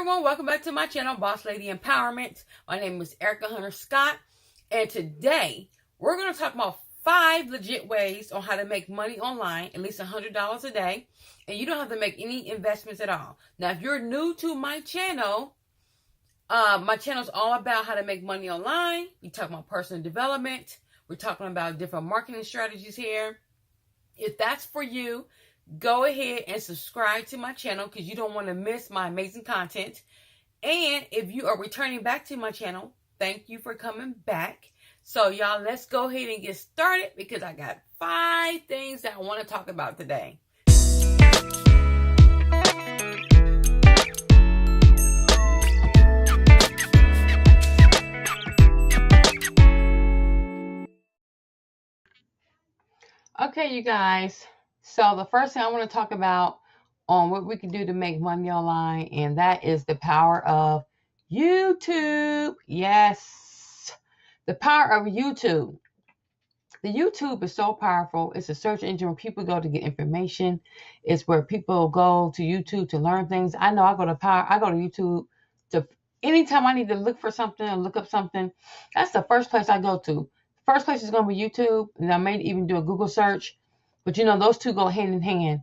everyone, welcome back to my channel, Boss Lady Empowerment. My name is Erica Hunter Scott, and today we're going to talk about 5 legit ways on how to make money online, at least $100 a day, and you don't have to make any investments at all. Now, if you're new to my channel is all about how to make money online. We talk about personal development. We're talking about different marketing strategies here. If that's for you, go ahead and subscribe to my channel because you don't want to miss my amazing content. And if you are returning back to my channel, thank you for coming back. So y'all, let's go ahead and get started because I got 5 things that I want to talk about today. Okay, you guys. So the first thing I want to talk about on what we can do to make money online, and that is the power of YouTube. Yes, the power of YouTube. The YouTube is so powerful. It's a search engine where people go to get information. It's where people go to YouTube to learn things. I know I go to YouTube to anytime I need to look for something or look up something. That's the first place I go to. First place is going to be YouTube, and I may even do a Google search. But you know, those two go hand in hand.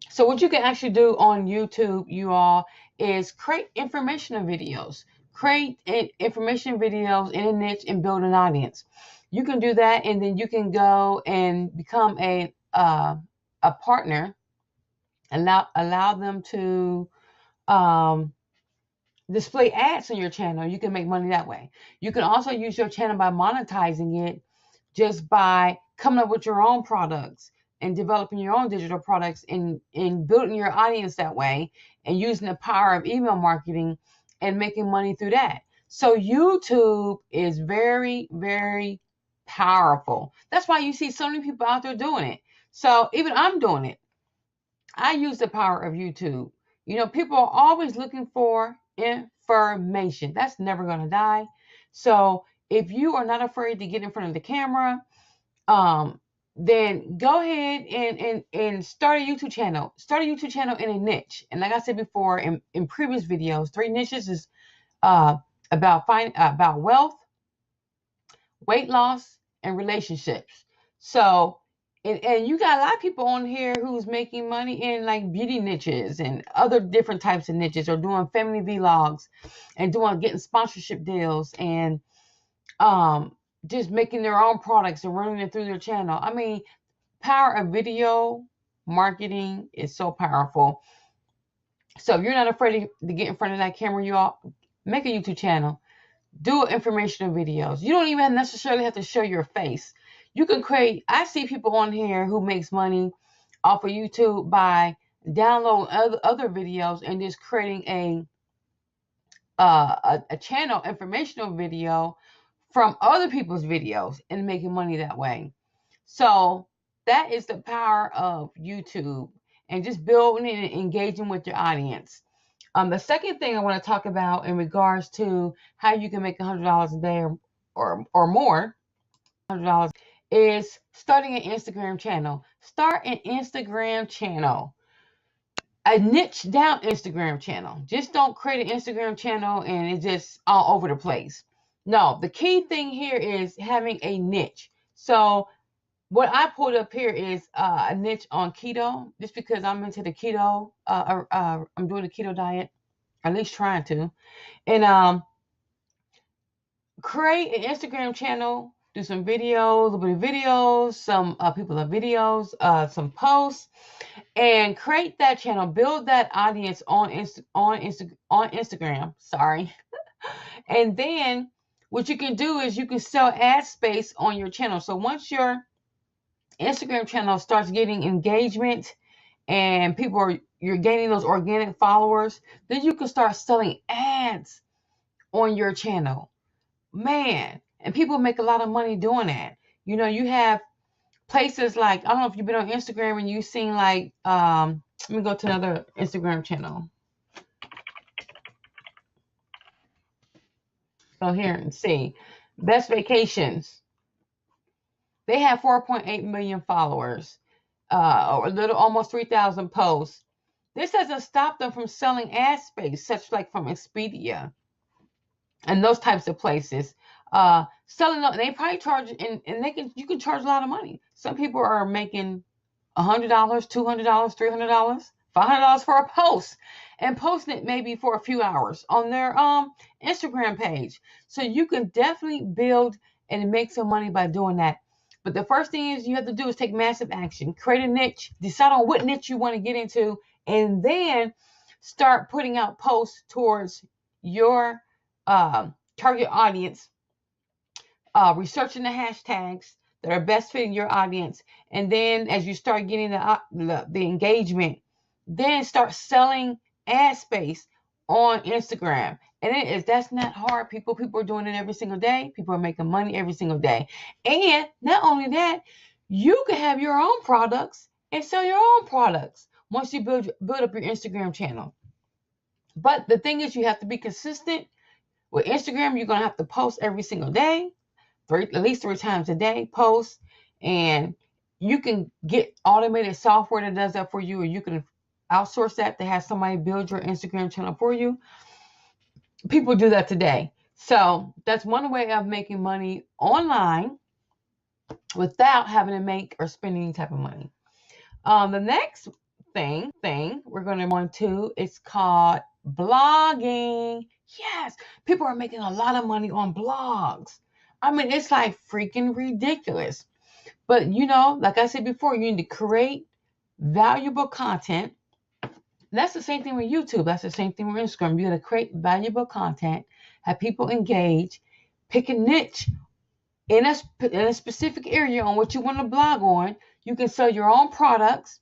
So what you can actually do on YouTube, you all, is create informational videos. Create information videos in a niche and build an audience. You can do that, and then you can go and become a partner. Allow them to display ads on your channel. You can make money that way. You can also use your channel by monetizing it just by coming up with your own products and developing your own digital products and building your audience that way and using the power of email marketing and making money through that. So YouTube is very, very powerful. That's why you see so many people out there doing it. So even I'm doing it. I use the power of YouTube. You know, people are always looking for information. That's never going to die. So if you are not afraid to get in front of the camera, then go ahead and start a YouTube channel. Start a YouTube channel in a niche. And like I said before in previous videos, 3 niches is about wealth, weight loss, and relationships. So and you got a lot of people on here who's making money in like beauty niches and other different types of niches, or doing family vlogs and getting sponsorship deals and just making their own products and running it through their channel. I mean, power of video marketing is so powerful. So if you're not afraid to get in front of that camera, you all make a YouTube channel. Do informational videos. You don't even necessarily have to show your face. You can create. I see people on here who makes money off of YouTube by downloading other videos and just creating a channel informational video from other people's videos and making money that way. So that is the power of YouTube and just building and engaging with your audience. The second thing I want to talk about in regards to how you can make $100 a day or more, $100, is starting an Instagram channel. Start an Instagram channel. A niche down Instagram channel. Just don't create an Instagram channel and it's just all over the place. No, the key thing here is having a niche. So what I pulled up here is a niche on keto, just because I'm into the keto. I'm doing the keto diet, at least trying to. And create an Instagram channel, do some videos, a little bit of videos, some people have videos, some posts, and create that channel. Build that audience on Instagram. Sorry. And then what you can do is you can sell ad space on your channel. So once your Instagram channel starts getting engagement and you're gaining those organic followers, then you can start selling ads on your channel. Man, and people make a lot of money doing that. You know, you have places like, I don't know if you've been on Instagram and you've seen like, let me go to another Instagram channel. So here and see, Best Vacations. They have 4.8 million followers, or a little almost 3,000 posts. This doesn't stop them from selling ad space, such like from Expedia and those types of places. Selling, they probably charge, and you can charge a lot of money. Some people are making $100, $200, $300, $500 for a post, and posting it maybe for a few hours on their Instagram page. So you can definitely build and make some money by doing that. But the first thing is you have to do is take massive action, create a niche, decide on what niche you want to get into, and then start putting out posts towards your target audience, researching the hashtags that are best fitting your audience, and then as you start getting the engagement, then start selling ad space on Instagram. And that's not hard. People are doing it every single day. People are making money every single day. And not only that, you can have your own products and sell your own products once you build up your Instagram channel. But the thing is, you have to be consistent. With Instagram, you're going to have to post every single day, at least 3 times a day, post. And you can get automated software that does that for you, or you can outsource that to have somebody build your Instagram channel for you. People do that today. So that's one way of making money online without having to make or spend any type of money. The next thing we're going to go into is called blogging. Yes, people are making a lot of money on blogs. I mean, it's like freaking ridiculous. But like I said before, you need to create valuable content. That's the same thing with YouTube. That's the same thing with Instagram. You got to create valuable content, have people engage, pick a niche in a specific area on what you want to blog on. You can sell your own products.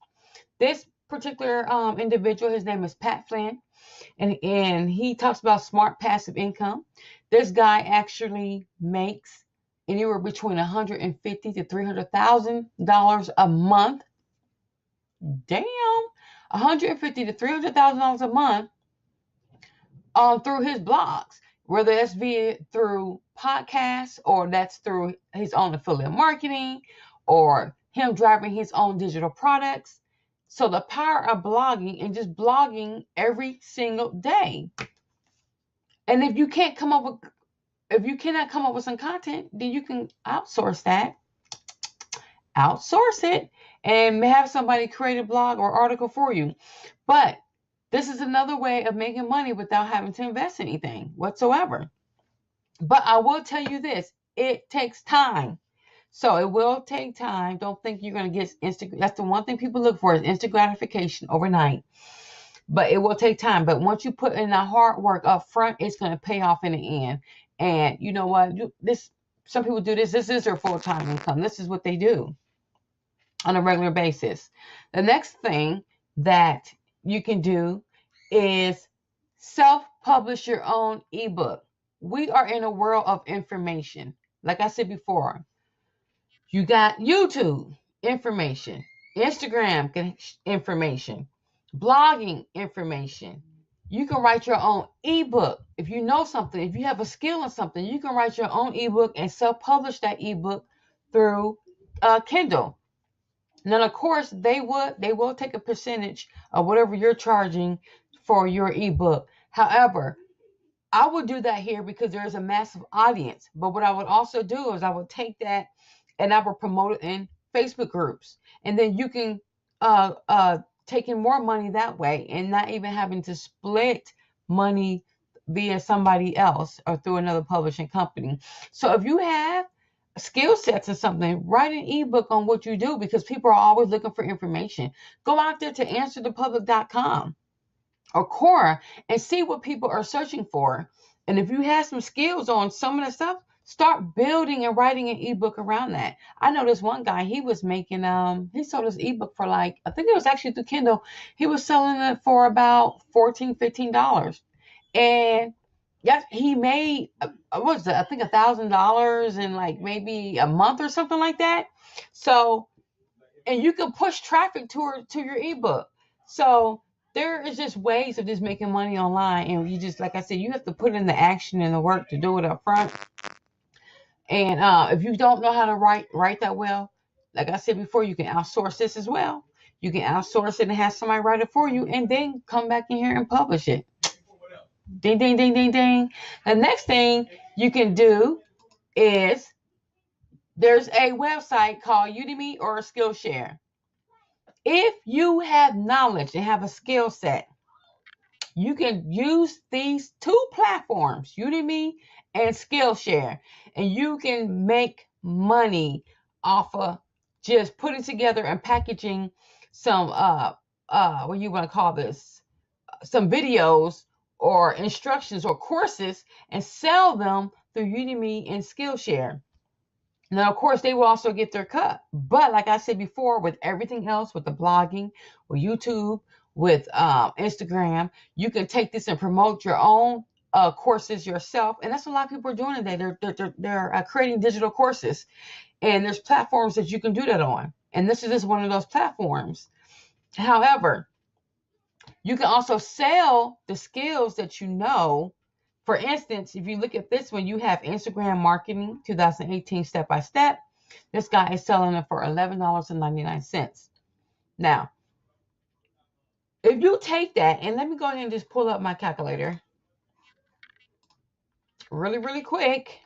This particular individual, his name is Pat Flynn, and he talks about smart passive income. This guy actually makes anywhere between $150,000 to $300,000 a month. Damn, $150,000 to $300,000 a month through his blogs, whether that's through podcasts or that's through his own affiliate marketing or him driving his own digital products. So the power of blogging and just blogging every single day. And if you cannot come up with some content, then you can outsource that. Outsource it and have somebody create a blog or article for you. But this is another way of making money without having to invest anything whatsoever. But I will tell you this, it takes time. So it will take time. Don't think you're going to get instant. That's the one thing people look for, is instant gratification overnight. But it will take time. But once you put in the hard work up front, it's going to pay off in the end. And you know what? Some people do this. This is their full-time income. This is what they do on a regular basis. The next thing that you can do is self-publish your own ebook. We are in a world of information. Like I said before, you got YouTube information, Instagram information, blogging information. You can write your own ebook. If you know something, if you have a skill in something, you can write your own ebook and self-publish that ebook through Kindle. Now, of course, they will take a percentage of whatever you're charging for your ebook. However, I would do that here because there's a massive audience. But what I would also do is I would take that and I would promote it in Facebook groups. And then you can take in more money that way and not even having to split money via somebody else or through another publishing company. So if you have skill sets or something, write an ebook on what you do, because people are always looking for information. Go out there to answerthepublic.com or Quora and see what people are searching for. And if you have some skills on some of the stuff, start building and writing an ebook around that. I know this one guy, he was making, he sold his ebook for I think it was actually through Kindle. He was selling it for about $14, $15. And yes, he made, what was it? I think $1,000 in maybe a month or something like that. So, and you can push traffic to your ebook. So there is just ways of just making money online. And you just, like I said, you have to put in the action and the work to do it up front. And if you don't know how to write that well, like I said before, you can outsource this as well. You can outsource it and have somebody write it for you, and then come back in here and publish it. Ding, ding, ding, ding, ding. The next thing you can do is there's a website called Udemy or Skillshare. If you have knowledge and have a skill set, you can use these two platforms, Udemy and Skillshare, and you can make money off of just putting together and packaging some what you want to call this, some videos or instructions or courses and sell them through Udemy and Skillshare. Now, of course, they will also get their cut. But like I said before, with everything else, with the blogging, with YouTube, with Instagram, you can take this and promote your own courses yourself. And that's what a lot of people are doing today. They're creating digital courses. And there's platforms that you can do that on. And this is just one of those platforms. However, you can also sell the skills that you know. For instance, if you look at this one, you have Instagram marketing 2018 step by step. This guy is selling it for $11.99. Now, if you take that, and let me go ahead and just pull up my calculator really, really quick.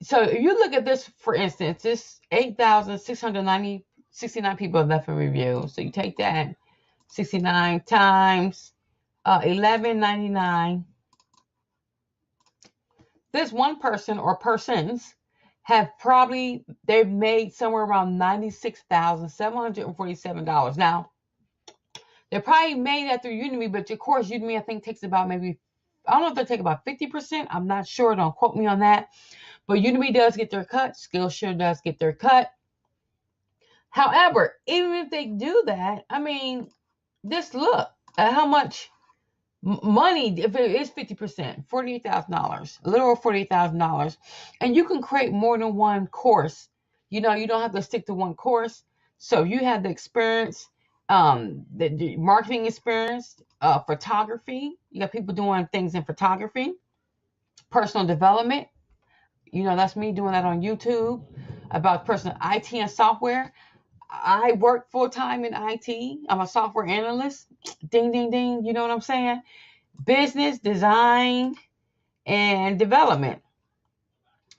So if you look at this, for instance, this 8,669 people have left a review. So you take that 69 times $11.99. This one person or persons they've made somewhere around $96,747. Now, they probably made that through Udemy, but of course, Udemy, I think, takes about maybe, I don't know if they take about 50%. I'm not sure. Don't quote me on that. But Udemy does get their cut. Skillshare does get their cut. However, even if they do that, I mean, just look at how much money, if it is 50%, $48,000, a little over $48,000, and you can create more than one course. You know, you don't have to stick to one course. So you have the experience, the marketing experience, photography. You got people doing things in photography, personal development. You know, that's me doing that on YouTube about personal IT and software. I work full-time in IT. I'm a software analyst. Ding, ding, ding. You know what I'm saying? Business, design, and development.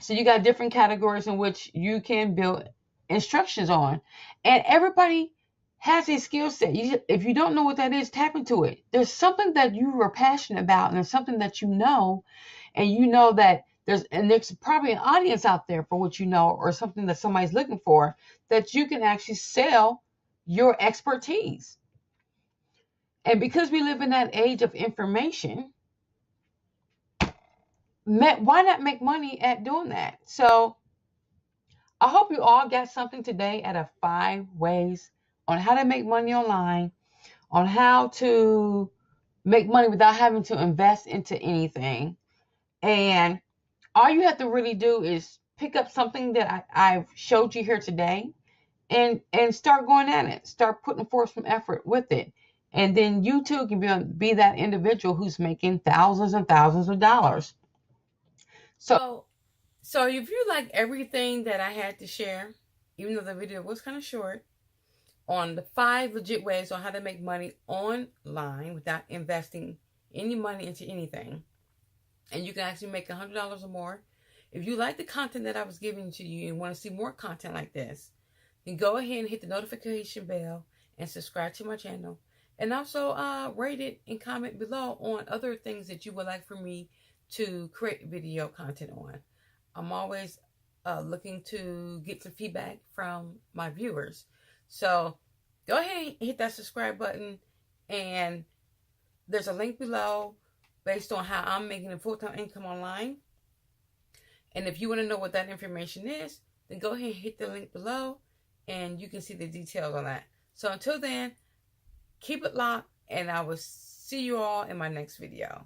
So you got different categories in which you can build instructions on. And everybody has a skill set. If you don't know what that is, tap into it. There's something that you are passionate about, and there's something that you know, and you know that there's probably an audience out there for what you know, or something that somebody's looking for, that you can actually sell your expertise. And because we live in that age of information, why not make money at doing that? So I hope you all got something today out of 5 ways on how to make money online, on how to make money without having to invest into anything. And all you have to really do is pick up something that I've showed you here today and start going at it. Start putting forth some effort with it. And then you too can be that individual who's making thousands and thousands of dollars. So if you like everything that I had to share, even though the video was kind of short, on the 5 legit ways on how to make money online without investing any money into anything, and you can actually make $100 or more. If you like the content that I was giving to you and want to see more content like this, then go ahead and hit the notification bell and subscribe to my channel. And also rate it and comment below on other things that you would like for me to create video content on. I'm always looking to get some feedback from my viewers. So go ahead and hit that subscribe button. And there's a link below based on how I'm making a full-time income online. And if you want to know what that information is, then go ahead and hit the link below and you can see the details on that. So until then, keep it locked, and I will see you all in my next video.